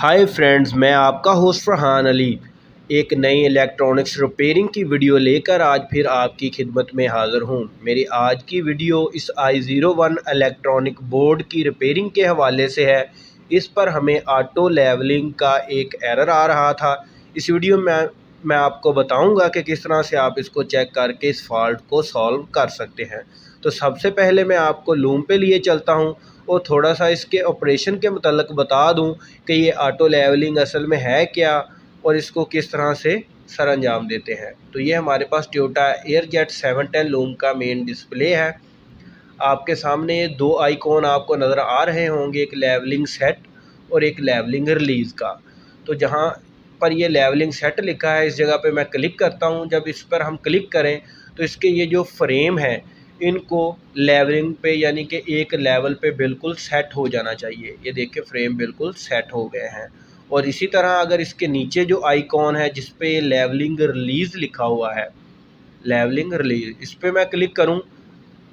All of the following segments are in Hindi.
हाय फ्रेंड्स, मैं आपका होस्ट फरहान अली एक नई इलेक्ट्रॉनिक्स रिपेयरिंग की वीडियो लेकर आज फिर आपकी खिदमत में हाज़िर हूँ। मेरी आज की वीडियो इस i01 इलेक्ट्रॉनिक बोर्ड की रिपेयरिंग के हवाले से है। इस पर हमें ऑटो लेवलिंग का एक एरर आ रहा था। इस वीडियो में मैं आपको बताऊंगा कि किस तरह से आप इसको चेक करके इस फॉल्ट को सॉल्व कर सकते हैं। तो सबसे पहले मैं आपको लूम पे लिए चलता हूँ और थोड़ा सा इसके ऑपरेशन के मतलब बता दूं कि ये ऑटो लेवलिंग असल में है क्या और इसको किस तरह से सर अंजाम देते हैं। तो ये हमारे पास टोयोटा एयरजेट 710 लूम का मेन डिस्प्ले है। आपके सामने ये दो आइकॉन आपको नज़र आ रहे होंगे, एक लेवलिंग सेट और एक लेवलिंग रिलीज़ का। तो जहाँ पर ये लेवलिंग सेट लिखा है इस जगह पे मैं क्लिक करता हूँ। जब इस पर हम क्लिक करें तो इसके ये जो फ्रेम है इनको लेवलिंग पे यानी कि एक लेवल पे बिल्कुल सेट हो जाना चाहिए। ये देखिए फ्रेम बिल्कुल सेट हो गए हैं। और इसी तरह अगर इसके नीचे जो आइकॉन है जिस पे लेवलिंग रिलीज़ लिखा हुआ है, लेवलिंग रिलीज़, इस पर मैं क्लिक करूँ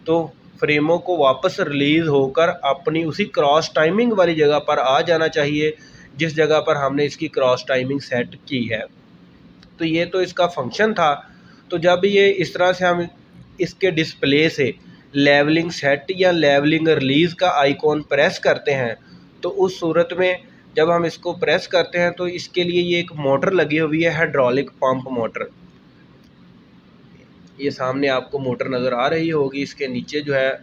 तो फ्रेमों को वापस रिलीज़ होकर अपनी उसी क्रॉस टाइमिंग वाली जगह पर आ जाना चाहिए जिस जगह पर हमने इसकी क्रॉस टाइमिंग सेट की है। तो ये तो इसका फंक्शन था। तो जब ये इस तरह से हम इसके डिस्प्ले से लेवलिंग सेट या लेवलिंग रिलीज़ का आइकॉन प्रेस करते हैं तो उस सूरत में जब हम इसको प्रेस करते हैं तो इसके लिए ये एक मोटर लगी हुई है, हाइड्रोलिक पंप मोटर। ये सामने आपको मोटर नज़र आ रही होगी। इसके नीचे जो है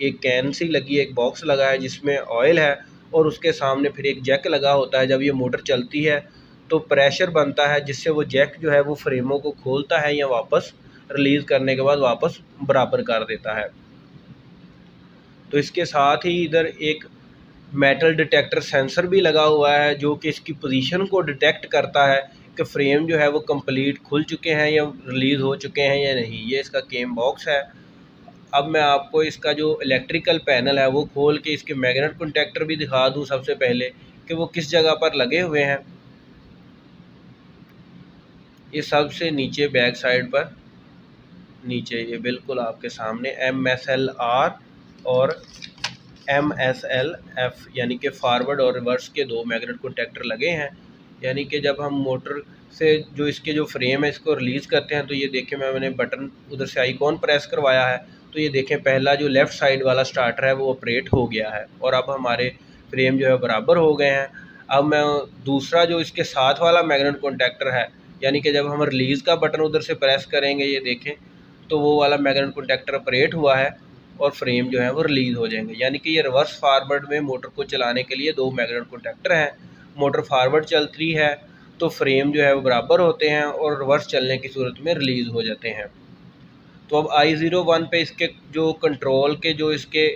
एक कैन सी लगी है, एक बॉक्स लगा है जिसमें ऑयल है और उसके सामने फिर एक जैक लगा होता है। जब ये मोटर चलती है तो प्रेशर बनता है जिससे वो जैक जो है वो फ्रेमों को खोलता है या वापस रिलीज़ करने के बाद वापस बराबर कर देता है। तो इसके साथ ही इधर एक मेटल डिटेक्टर सेंसर भी लगा हुआ है जो कि इसकी पोजीशन को डिटेक्ट करता है कि फ्रेम जो है वो कंप्लीट खुल चुके हैं या रिलीज़ हो चुके हैं या नहीं। ये इसका केम बॉक्स है। अब मैं आपको इसका जो इलेक्ट्रिकल पैनल है वो खोल के इसके मैग्नेट कॉन्टैक्टर भी दिखा दूं सबसे पहले कि वो किस जगह पर लगे हुए हैं। ये सबसे नीचे बैक साइड पर नीचे ये बिल्कुल आपके सामने MSLR और MSLF यानी कि फॉरवर्ड और रिवर्स के दो मैग्नेट कॉन्टैक्टर लगे हैं। यानी कि जब हम मोटर से जो इसके जो फ्रेम है इसको रिलीज़ करते हैं तो ये देखें मैंने बटन उधर से आइकॉन प्रेस करवाया है तो ये देखें पहला जो लेफ़्ट साइड वाला स्टार्टर है वो ऑपरेट हो गया है और अब हमारे फ्रेम जो है बराबर हो गए हैं। अब मैं दूसरा जो इसके साथ वाला मैग्नेट कॉन्टैक्टर है यानी कि जब हम रिलीज़ का बटन उधर से प्रेस करेंगे ये देखें तो वो वाला मैग्नेट कॉन्टैक्टर ऑपरेट हुआ है और फ्रेम जो है वो रिलीज़ हो जाएंगे। यानी कि ये रिवर्स फारवर्ड में मोटर को चलाने के लिए दो मैग्नेट कॉन्टैक्टर हैं। मोटर फारवर्ड चलती है तो फ्रेम जो है वो बराबर होते हैं और रिवर्स चलने की सूरत में रिलीज़ हो जाते हैं। तो अब i01 पे इसके जो कंट्रोल के जो इसके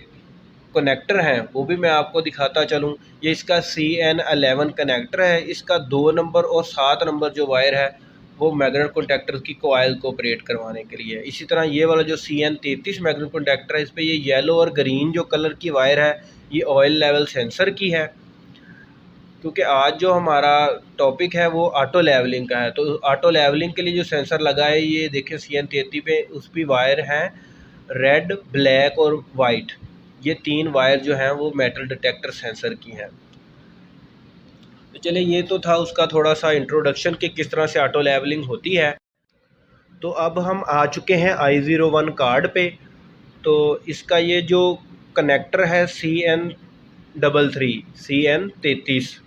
कनेक्टर हैं वो भी मैं आपको दिखाता चलूँ। ये इसका CN11 कनेक्टर है। इसका 2 नंबर और 7 नंबर जो वायर है वो मैग्नेट कॉन्टैक्टर की कोयल को ऑपरेट करवाने के लिए। इसी तरह ये वाला जो CN33 मैग्नेट कॉन्टैक्टर है इस पर ये येलो और ग्रीन जो कलर की वायर है ये ऑयल लेवल सेंसर की है। क्योंकि आज जो हमारा टॉपिक है वो ऑटो लेवलिंग का है तो ऑटो लेवलिंग के लिए जो सेंसर लगा है ये देखिए CN33 पे उस पर वायर हैं रेड, ब्लैक और वाइट। ये 3 वायर जो हैं वो मेटल डिटेक्टर सेंसर की हैं। तो चलिए ये तो था उसका थोड़ा सा इंट्रोडक्शन कि किस तरह से ऑटो लेवलिंग होती है। तो अब हम आ चुके हैं i01 कार्ड पे। तो इसका ये जो कनेक्टर है CN33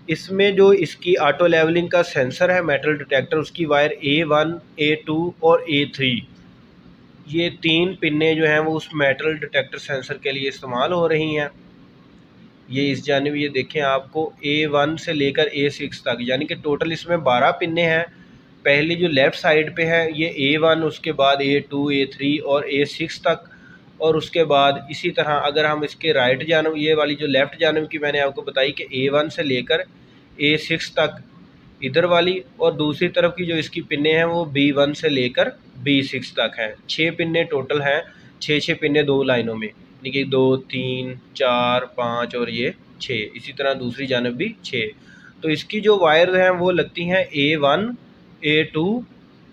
इसमें जो इसकी ऑटो लेवलिंग का सेंसर है मेटल डिटेक्टर उसकी वायर A1, A2 और A3, ये 3 पिन्ने जो हैं वो उस मेटल डिटेक्टर सेंसर के लिए इस्तेमाल हो रही हैं। ये इस जानिब ये देखें आपको A1 से लेकर A6 तक यानी कि टोटल इसमें 12 पिन्ने हैं। पहली जो लेफ़्ट साइड पे है ये A1, उसके बाद A2, A3 और A6 तक। और उसके बाद इसी तरह अगर हम इसके राइट जानब ये वाली जो लेफ़्ट जानब की मैंने आपको बताई कि A1 से लेकर A6 तक इधर वाली, और दूसरी तरफ की जो इसकी पिन्ने हैं वो B1 से लेकर B6 तक हैं। 6 पिन्ने टोटल हैं, 6 पिन्ने 2 लाइनों में यानी कि 2, 3, 4, 5 और ये 6। इसी तरह दूसरी जानब भी 6। तो इसकी जो वायर हैं वो लगती हैं A1, A2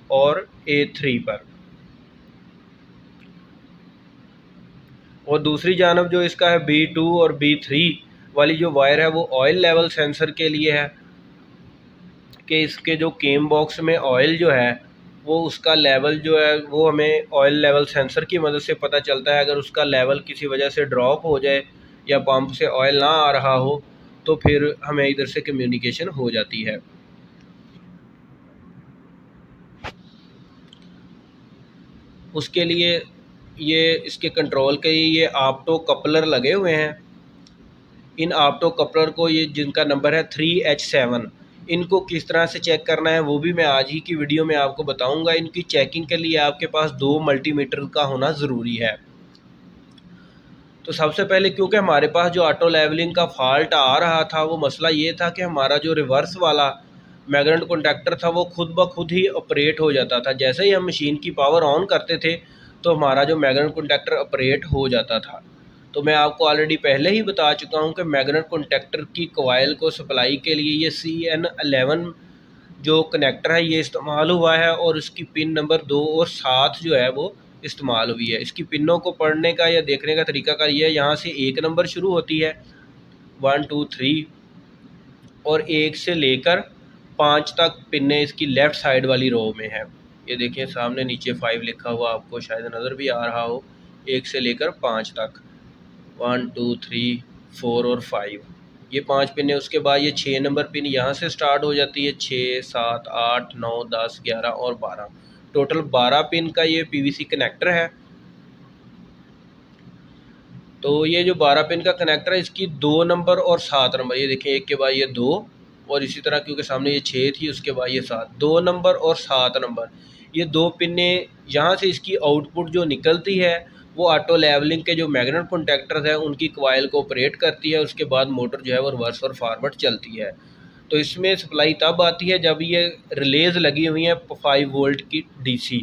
और A3 पर। और दूसरी जानब जो इसका है B2 और B3 वाली जो वायर है वो ऑयल लेवल सेंसर के लिए है, कि इसके जो केम बॉक्स में ऑयल जो है वो उसका लेवल जो है वो हमें ऑयल लेवल सेंसर की मदद से पता चलता है। अगर उसका लेवल किसी वजह से ड्रॉप हो जाए या पंप से ऑयल ना आ रहा हो तो फिर हमें इधर से कम्युनिकेशन हो जाती है। उसके लिए ये इसके कंट्रोल के ये ऑप्टो कपलर लगे हुए हैं। इन ऑप्टो कपलर को, ये जिनका नंबर है 3H7, इनको किस तरह से चेक करना है वो भी मैं आज ही की वीडियो में आपको बताऊंगा। इनकी चेकिंग के लिए आपके पास 2 मल्टीमीटर का होना ज़रूरी है। तो सबसे पहले, क्योंकि हमारे पास जो ऑटो लेवलिंग का फॉल्ट आ रहा था वो मसला ये था कि हमारा जो रिवर्स वाला मैग्नेट कॉन्टैक्टर था वो खुद ब खुद ही ऑपरेट हो जाता था। जैसे ही हम मशीन की पावर ऑन करते थे तो हमारा जो मैग्नेट कॉन्टैक्टर ऑपरेट हो जाता था। तो मैं आपको ऑलरेडी पहले ही बता चुका हूँ कि मैग्नेट कॉन्टैक्टर की कॉइल को सप्लाई के लिए ये CN11 जो कनेक्टर है ये इस्तेमाल हुआ है, और इसकी पिन नंबर 2 और 7 जो है वो इस्तेमाल हुई है। इसकी पिनों को पढ़ने का या देखने का तरीका का ये है, यहाँ से 1 नंबर शुरू होती है 1 2 3, और 1 से लेकर 5 तक पिनें इसकी लेफ़्ट साइड वाली रो में है। ये देखिए सामने नीचे 5 लिखा हुआ आपको शायद नज़र भी आ रहा हो। 1 से लेकर 5 तक 1 2 3 4 और 5, ये 5 पिन है। उसके बाद ये 6 नंबर पिन यहाँ से स्टार्ट हो जाती है, 6 7 8 9 10 11 और 12, टोटल 12 पिन का ये PVC कनेक्टर है। तो ये जो 12 पिन का कनेक्टर है इसकी 2 नंबर और 7 नंबर, ये देखें एक के बाद ये 2, और इसी तरह क्योंकि सामने ये 6 थी उसके बाद ये 7, 2 नंबर और 7 नंबर, ये 2 पिनें यहाँ से इसकी आउटपुट जो निकलती है वो ऑटो लेवलिंग के जो मैग्नेट कॉन्टैक्टर्स हैं उनकी कॉइल को ऑपरेट करती है। उसके बाद मोटर जो है वो रिवर्स और फॉरवर्ड चलती है। तो इसमें सप्लाई तब आती है जब ये रिलेज लगी हुई हैं 5 वोल्ट की DC।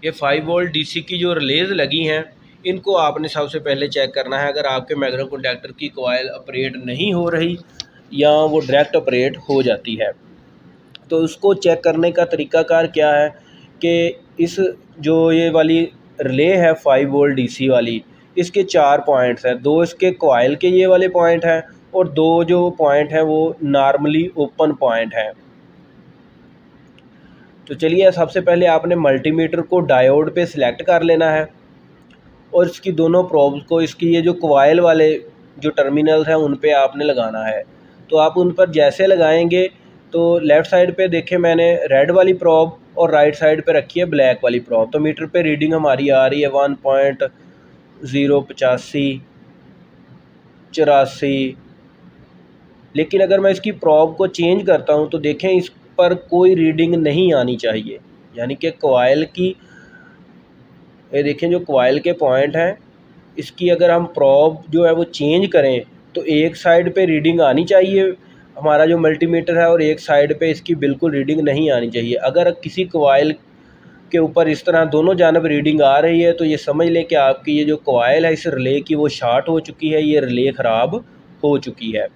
ये 5 वोल्ट DC की जो रिलेज लगी हैं इनको आपने सबसे पहले चेक करना है। अगर आपके मैग्नेट कॉन्टैक्टर की कॉइल ऑपरेट नहीं हो रही या वो डायरेक्ट ऑपरेट हो जाती है तो उसको चेक करने का तरीकाकार क्या है कि इस जो ये वाली रिले है 5 वोल्ट DC वाली, इसके 4 पॉइंट्स हैं। 2 इसके कॉइल के ये वाले पॉइंट हैं और 2 जो पॉइंट हैं वो नॉर्मली ओपन पॉइंट हैं। तो चलिए सबसे पहले आपने मल्टीमीटर को डायोड पे सिलेक्ट कर लेना है और इसकी दोनों प्रोब्स को इसकी ये जो कॉइल वाले जो टर्मिनल्स हैं उन पे आपने लगाना है। तो आप उन पर जैसे लगाएंगे तो लेफ़्ट साइड पे देखें मैंने रेड वाली प्रॉब और राइट साइड पे रखी है ब्लैक वाली प्रॉब। तो मीटर पे रीडिंग हमारी आ रही है 1.085 84। लेकिन अगर मैं इसकी प्रॉब को चेंज करता हूं तो देखें इस पर कोई रीडिंग नहीं आनी चाहिए, यानी कि कॉइल की, ये देखें जो कॉइल के पॉइंट हैं इसकी अगर हम प्रॉब जो है वो चेंज करें तो एक साइड पे रीडिंग आनी चाहिए हमारा जो मल्टीमीटर है और एक साइड पे इसकी बिल्कुल रीडिंग नहीं आनी चाहिए। अगर किसी कॉइल के ऊपर इस तरह दोनों जानब रीडिंग आ रही है तो ये समझ लें कि आपकी ये जो कॉइल है इस रिले की वो शॉर्ट हो चुकी है, ये रिले ख़राब हो चुकी है।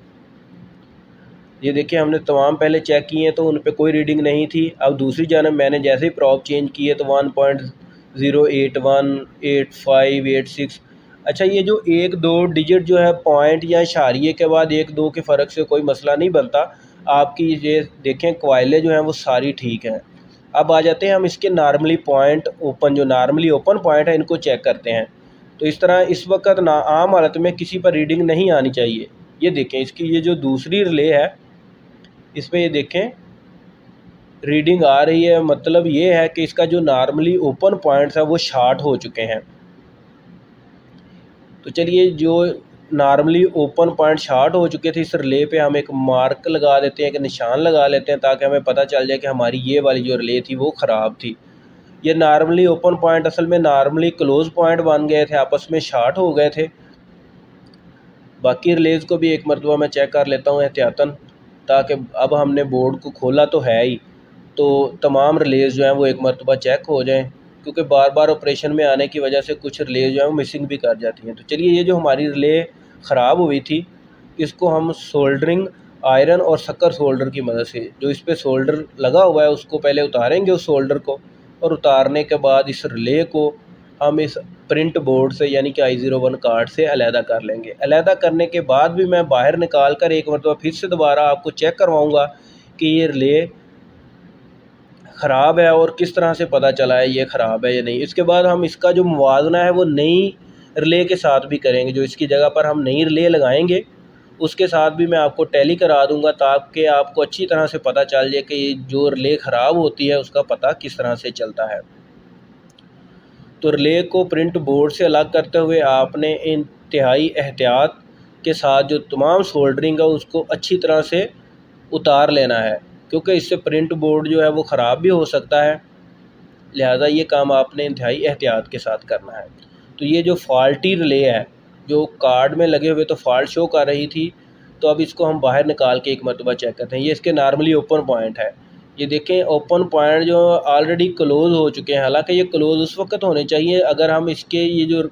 ये देखिए हमने तमाम पहले चेक किए हैं तो उन पे कोई रीडिंग नहीं थी। अब दूसरी जानब मैंने जैसे ही प्रॉब चेंज की है तो 1.081 85 86। अच्छा, ये जो 1 2 डिजिट जो है पॉइंट या इशारिये के बाद 1 2 के फ़र्क से कोई मसला नहीं बनता। आपकी ये देखें कॉइलें जो हैं वो सारी ठीक हैं। अब आ जाते हैं हम इसके नॉर्मली पॉइंट ओपन, जो नॉर्मली ओपन पॉइंट है इनको चेक करते हैं। तो इस तरह इस वक्त ना आम हालत में किसी पर रीडिंग नहीं आनी चाहिए। ये देखें इसकी ये जो दूसरी रिले है इसमें ये देखें रीडिंग आ रही है, मतलब ये है कि इसका जो नॉर्मली ओपन पॉइंट्स है वो शॉर्ट हो चुके हैं। तो चलिए जो नॉर्मली ओपन पॉइंट शॉर्ट हो चुके थे इस रिले पे हम एक मार्क लगा देते हैं, एक निशान लगा लेते हैं ताकि हमें पता चल जाए कि हमारी ये वाली जो रिले थी वो ख़राब थी। ये नॉर्मली ओपन पॉइंट असल में नॉर्मली क्लोज पॉइंट बन गए थे, आपस में शॉर्ट हो गए थे। बाकी रिलेज़ को भी एक मरतबा मैं चेक कर लेता हूँ एहतियातन, ताकि अब हमने बोर्ड को खोला तो है ही तो तमाम रिलेज़ जो हैं वो एक मरतबा चेक हो जाएं, क्योंकि बार बार ऑपरेशन में आने की वजह से कुछ रिलेज़ जो हैं वो मिसिंग भी कर जाती हैं। तो चलिए ये जो हमारी रिले ख़राब हुई थी इसको हम सोल्डरिंग आयरन और शक्कर सोल्डर की मदद से, जो इस पर सोल्डर लगा हुआ है उसको पहले उतारेंगे उस सोल्डर को, और उतारने के बाद इस रिले को हम इस प्रिंट बोर्ड से यानी कि i01 कार्ड से अलहदा कर लेंगे। अलहदा करने के बाद भी मैं बाहर निकाल कर एक मरतबा फिर से दोबारा आपको चेक करवाऊँगा कि ये रिले ख़राब है और किस तरह से पता चला है ये ख़राब है या नहीं। इसके बाद हम इसका जो मुवाजना है वो नई रिले के साथ भी करेंगे। जो इसकी जगह पर हम नई रिले लगाएंगे उसके साथ भी मैं आपको टैली करा दूंगा, ताकि आपको अच्छी तरह से पता चल जाए कि जो रिले ख़राब होती है उसका पता किस तरह से चलता है। तो रिले को प्रिंट बोर्ड से अलग करते हुए आपने इंतहाई एहतियात के साथ जो तमाम सोल्डरिंग है उसको अच्छी तरह से उतार लेना है, क्योंकि इससे प्रिंट बोर्ड जो है वो ख़राब भी हो सकता है। लिहाजा ये काम आपने इंतहाई एहतियात के साथ करना है। तो ये जो फॉल्टी रिले है, जो कार्ड में लगे हुए तो फॉल्ट शो कर रही थी, तो अब इसको हम बाहर निकाल के एक मरतबा चेक करते हैं। ये इसके नॉर्मली ओपन पॉइंट है। ये देखें ओपन पॉइंट जो ऑलरेडी क्लोज़ हो चुके हैं। हालांकि ये क्लोज़ उस वक्त होने चाहिए अगर हम इसके ये जो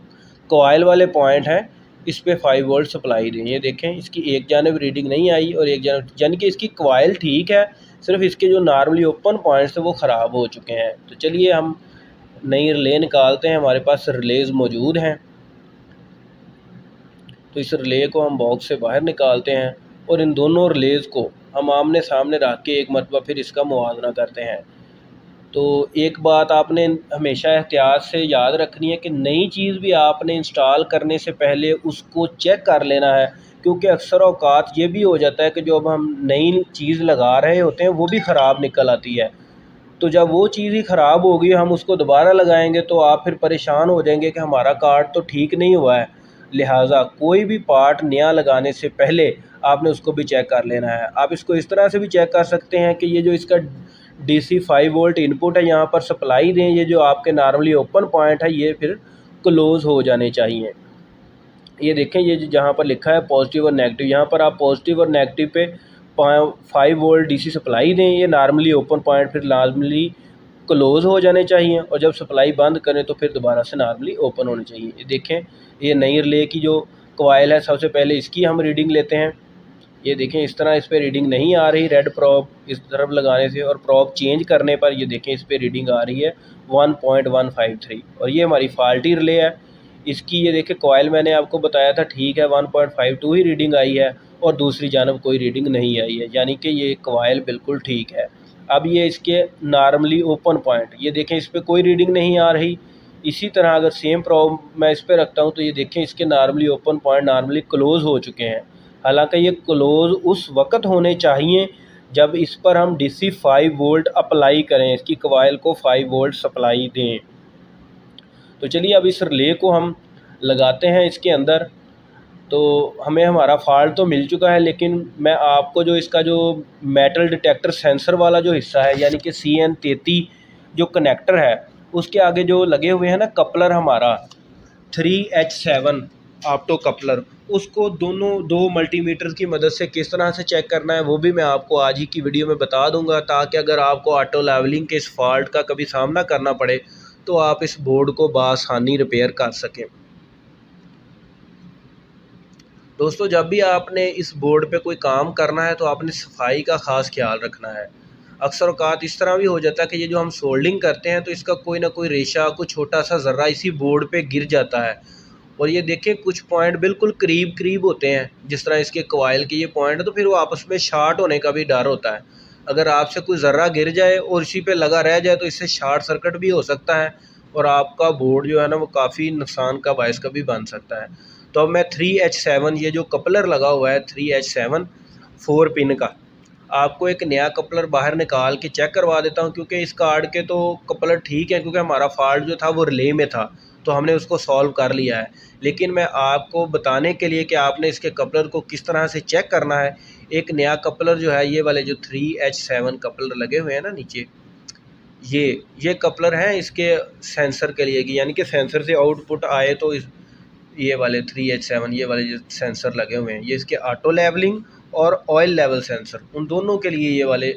कोयल वाले पॉइंट हैं इस पर 5 वोल्ट सप्लाई दें। ये देखें इसकी एक जानब रीडिंग नहीं आई और एक जानब, यानी कि इसकी कोयल ठीक है, सिर्फ इसके जो नॉर्मली ओपन पॉइंट्स थे वो ख़राब हो चुके हैं। तो चलिए हम नई रिले निकालते हैं। हमारे पास रिलेज मौजूद हैं, तो इस रिले को हम बॉक्स से बाहर निकालते हैं और इन दोनों रिलेज को हम आमने सामने रख के एक मरतबा फिर इसका मुआवजा करते हैं। तो एक बात आपने हमेशा एहतियात से याद रखनी है कि नई चीज़ भी आपने इंस्टॉल करने से पहले उसको चेक कर लेना है, क्योंकि अक्सर औकात ये भी हो जाता है कि जो अब हम नई चीज़ लगा रहे होते हैं वो भी ख़राब निकल आती है। तो जब वो चीज़ ही ख़राब होगी हम उसको दोबारा लगाएंगे तो आप फिर परेशान हो जाएंगे कि हमारा कार्ड तो ठीक नहीं हुआ है। लिहाजा कोई भी पार्ट नया लगाने से पहले आपने उसको भी चेक कर लेना है। आप इसको इस तरह से भी चेक कर सकते हैं कि ये जो इसका DC 5 वोल्ट इनपुट है यहाँ पर सप्लाई दें, ये जो आपके नॉर्मली ओपन पॉइंट है ये फिर क्लोज़ हो जाने चाहिए। ये देखें ये जहाँ पर लिखा है पॉजिटिव और नेगेटिव, यहाँ पर आप पॉजिटिव और नेगेटिव पे 5 वोल्ट DC सप्लाई दें। ये नॉर्मली ओपन पॉइंट फिर नॉर्मली क्लोज़ हो जाने चाहिए और जब सप्लाई बंद करें तो फिर दोबारा से नॉर्मली ओपन होने चाहिए। ये देखें ये नई रिले की जो कॉइल है सबसे पहले इसकी हम रीडिंग लेते हैं। ये देखें इस तरह इस पर रीडिंग नहीं आ रही रेड प्रॉप इस तरफ लगाने से, और प्रॉप चेंज करने पर ये देखें इस पर रीडिंग आ रही है 1.153 और ये हमारी फॉल्टी रिले है। इसकी ये देखें कॉइल मैंने आपको बताया था ठीक है 1.52 ही रीडिंग आई है और दूसरी जानब कोई रीडिंग नहीं आई है, यानी कि ये कॉइल बिल्कुल ठीक है। अब ये इसके नॉर्मली ओपन पॉइंट ये देखें इस पर कोई रीडिंग नहीं आ रही। इसी तरह अगर सेम प्रॉब मैं इस पर रखता हूँ तो ये देखें इसके normally open point normally close हो चुके हैं। हालांकि ये क्लोज़ उस वक्त होने चाहिए जब इस पर हम DC 5 वोल्ट अप्लाई करें, इसकी कॉइल को 5 वोल्ट सप्लाई दें। तो चलिए अब इस रिले को हम लगाते हैं इसके अंदर। तो हमें हमारा फॉल्ट तो मिल चुका है, लेकिन मैं आपको जो इसका जो मेटल डिटेक्टर सेंसर वाला जो हिस्सा है यानी कि CN33 जो कनेक्टर है उसके आगे जो लगे हुए हैं ना कपलर हमारा 3H7 ऑप्टो कपलर, उसको दोनों दो मल्टीमीटर की मदद से किस तरह से चेक करना है वो भी मैं आपको आज ही की वीडियो में बता दूंगा, ताकि अगर आपको ऑटो लेवलिंग के इस फॉल्ट का कभी सामना करना पड़े तो आप इस बोर्ड को बआसानी रिपेयर कर सकें। दोस्तों जब भी आपने इस बोर्ड पे कोई काम करना है तो आपने सफाई का ख़ास ख्याल रखना है। अक्सर औक़ात इस तरह भी हो जाता है कि ये जो हम सोल्डिंग करते हैं तो इसका कोई ना कोई रेशा कुछ छोटा सा ज़र्रा इसी बोर्ड पे गिर जाता है और ये देखें कुछ पॉइंट बिल्कुल करीब करीब होते हैं, जिस तरह इसके कॉइल के ये पॉइंट है, तो फिर वो आपस में शार्ट होने का भी डर होता है। अगर आपसे कोई ज़र्रा गिर जाए और इसी पे लगा रह जाए तो इससे शार्ट सर्किट भी हो सकता है और आपका बोर्ड जो है ना वो काफ़ी नुकसान का बायस का भी बन सकता है। तो अब मैं 3H7 ये जो कपलर लगा हुआ है 3H7 4 पिन का, आपको एक नया कपलर बाहर निकाल के चेक करवा देता हूँ, क्योंकि इस कार्ड के तो कपलर ठीक है क्योंकि हमारा फॉल्ट जो था वो रिले में था तो हमने उसको सॉल्व कर लिया है। लेकिन मैं आपको बताने के लिए कि आपने इसके कपलर को किस तरह से चेक करना है, एक नया कपलर जो है ये वाले जो 3H7 कपलर लगे हुए हैं ना नीचे, ये कपलर हैं इसके सेंसर के लिए, यानी कि सेंसर से आउटपुट आए तो ये वाले 3H7 ये वाले जो सेंसर लगे हुए हैं ये इसके ऑटो लेवलिंग और ऑयल लेवल सेंसर, उन दोनों के लिए ये वाले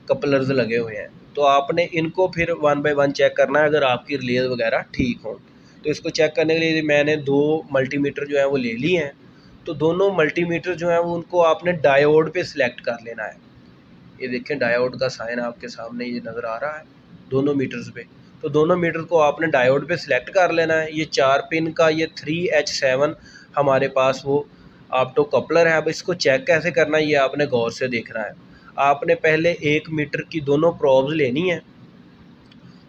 कपलर्स लगे हुए हैं। तो आपने इनको फिर 1 बाय 1 चेक करना है अगर आपकी रिलेज वगैरह ठीक हों। तो इसको चेक करने के लिए मैंने 2 मल्टीमीटर जो है वो ले लिए हैं। तो दोनों मल्टीमीटर जो हैं वो उनको आपने डायोड पे सिलेक्ट कर लेना है। ये देखें डायोड का साइन आपके सामने ये नज़र आ रहा है दोनों मीटर्स पे। तो दोनों मीटर को आपने डायोड पे सिलेक्ट कर लेना है। ये 4 पिन का ये 3H7 हमारे पास वो ऑप्टो कपलर है। अब इसको चेक कैसे करना है ये आपने गौर से देखना है। आपने पहले 1 मीटर की दोनों प्रोब्स लेनी है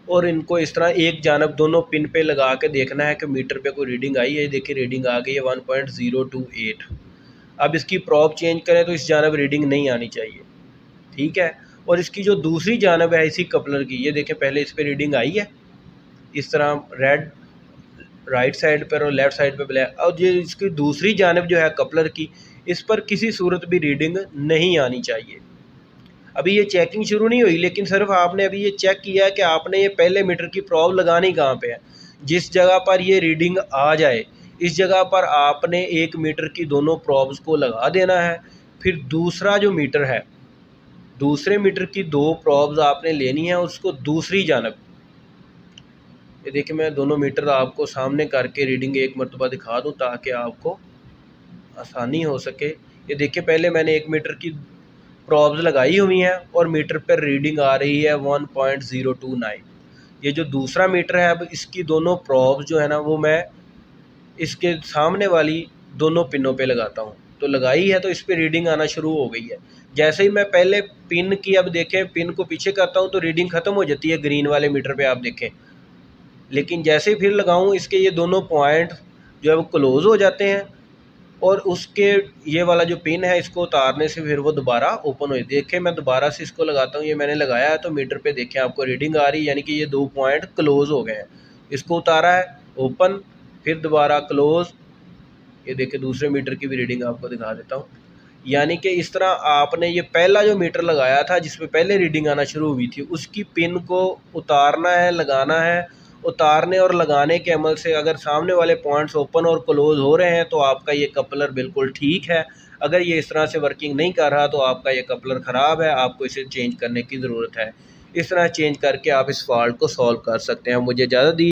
और इनको इस तरह एक जानब दोनों पिन पे लगा के देखना है कि मीटर पे कोई रीडिंग आई है। देखिए रीडिंग आ गई है 1.028। अब इसकी प्रोब चेंज करें तो इस जानब रीडिंग नहीं आनी चाहिए, ठीक है। और इसकी जो दूसरी जानब है इसी कपलर की, ये देखें पहले इस पर रीडिंग आई है इस तरह रेड राइट साइड पर और लेफ़्ट साइड पे ब्लैक। और ये इसकी दूसरी जानब जो है कपलर की, इस पर किसी सूरत भी रीडिंग नहीं आनी चाहिए। अभी ये चेकिंग शुरू नहीं हुई, लेकिन सिर्फ आपने अभी ये चेक किया है कि आपने ये पहले मीटर की प्रोब लगानी कहाँ पे है। जिस जगह पर ये रीडिंग आ जाए इस जगह पर आपने 1 मीटर की दोनों प्रोब्स को लगा देना है। फिर दूसरा जो मीटर है, दूसरे मीटर की 2 प्रोब्स आपने लेनी है उसको दूसरी जानब। ये देखिए मैं दोनों मीटर आपको सामने करके रीडिंग एक मरतबा दिखा दूँ ताकि आपको आसानी हो सके। ये देखिए पहले मैंने 1 मीटर की प्रोब्स लगाई हुई हैं और मीटर पर रीडिंग आ रही है 1.029। ये जो दूसरा मीटर है अब इसकी दोनों प्रोब्स जो है ना वो मैं इसके सामने वाली दोनों पिनों पे लगाता हूँ। तो लगाई है तो इस पर रीडिंग आना शुरू हो गई है। जैसे ही मैं पहले पिन की, अब देखें पिन को पीछे करता हूँ तो रीडिंग ख़त्म हो जाती है ग्रीन वाले मीटर पे, आप देखें। लेकिन जैसे ही फिर लगाऊँ इसके ये दोनों पॉइंट जो है वो क्लोज़ हो जाते हैं और उसके ये वाला जो पिन है इसको उतारने से फिर वो दोबारा ओपन हो जाती है। देखें मैं दोबारा से इसको लगाता हूँ, ये मैंने लगाया है तो मीटर पे देखें आपको रीडिंग आ रही है, यानी कि ये 2 पॉइंट क्लोज़ हो गए हैं। इसको उतारा है ओपन, फिर दोबारा क्लोज़। ये देखिए दूसरे मीटर की भी रीडिंग आपको दिखा देता हूँ। यानी कि इस तरह आपने ये पहला जो मीटर लगाया था जिसमें पहले रीडिंग आना शुरू हुई थी उसकी पिन को उतारना है, लगाना है। उतारने और लगाने के अमल से अगर सामने वाले पॉइंट्स ओपन और क्लोज़ हो रहे हैं तो आपका ये कपलर बिल्कुल ठीक है। अगर ये इस तरह से वर्किंग नहीं कर रहा तो आपका ये कपलर ख़राब है, आपको इसे चेंज करने की ज़रूरत है। इस तरह चेंज करके आप इस फॉल्ट को सॉल्व कर सकते हैं। मुझे इजाज़त दी।